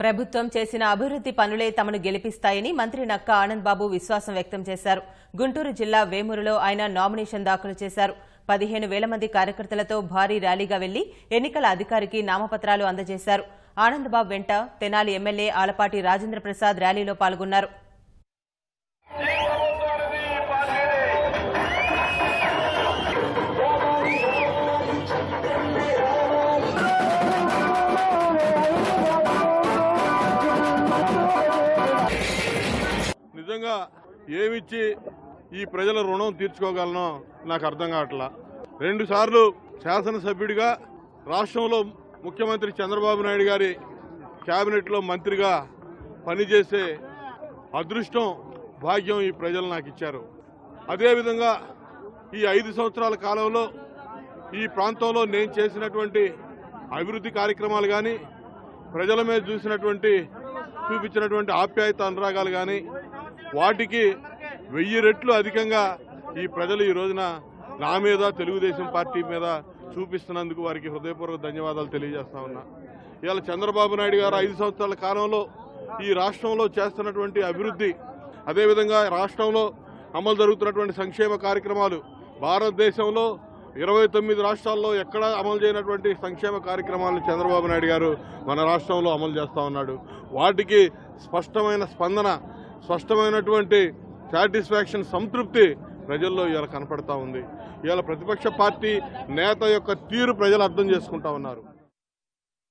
ప్రభుత్వం చేసిన అభివృద్ధి పనులే తమను గెలిపిస్తాయని మంత్రి నక్కా ఆనంద్ బాబు విశ్వాసం వ్యక్తం చేశారు. గుంటూరు జిల్లా వేమూరులో ఆయన నామినేషన్ దాఖలు చేశారు. 15,000 మంది కార్యకర్తలతో భారీ ర్యాలీగా వెళ్లి ఎన్నికల అధికారికి నామపత్రాలు అందజేశారు. ఆనంద్ బాబు వెంట తెనాలి ఎమ్మెల్యే ఆలపాటి రాజేంద్ర ప్రసాద్ ర్యాలీలో పాల్గొన్నారు. నిజంగా ఏమిచ్చి ఈ ప్రజల రుణం తీర్చుకోగలనో నాకు అర్థం కావట్లా. 2 సార్లు శాసనసభ్యుడిగా రాష్ట్రంలో ముఖ్యమంత్రి చంద్రబాబు నాయుడు గారి కేబినెట్లో మంత్రిగా పనిచేసే అదృష్టం భాగ్యం ఈ ప్రజలు నాకు ఇచ్చారు. అదేవిధంగా ఈ 5 సంవత్సరాల కాలంలో ఈ ప్రాంతంలో నేను చేసినటువంటి అభివృద్ధి కార్యక్రమాలు కానీ, ప్రజల మీద చూపించినటువంటి ఆప్యాయత అనురాగాలు కానీ, వాటికి 1000 రెట్లు అధికంగా ఈ ప్రజలు ఈ రోజున నా మీద, తెలుగుదేశం పార్టీ మీద చూపిస్తున్నందుకు వారికి హృదయపూర్వక ధన్యవాదాలు తెలియజేస్తా ఉన్నా. ఇవాళ చంద్రబాబు నాయుడు గారు 5 సంవత్సరాల కాలంలో ఈ రాష్ట్రంలో చేస్తున్నటువంటి అభివృద్ధి, అదేవిధంగా రాష్ట్రంలో అమలు జరుగుతున్నటువంటి సంక్షేమ కార్యక్రమాలు, భారతదేశంలో 29 రాష్ట్రాల్లో ఎక్కడా అమలు చేయనటువంటి సంక్షేమ కార్యక్రమాలను చంద్రబాబు నాయుడు గారు మన రాష్ట్రంలో అమలు చేస్తా ఉన్నాడు. వాటికి స్పష్టమైన స్పందన, స్పష్టమైనటువంటి సాటిస్ఫాక్షన్, సంతృప్తి ప్రజల్లో ఇవాళ కనపడతా ఉంది. ఇవాళ ప్రతిపక్ష పార్టీ నేత యొక్క తీరు ప్రజలు అర్థం చేసుకుంటా ఉన్నారు.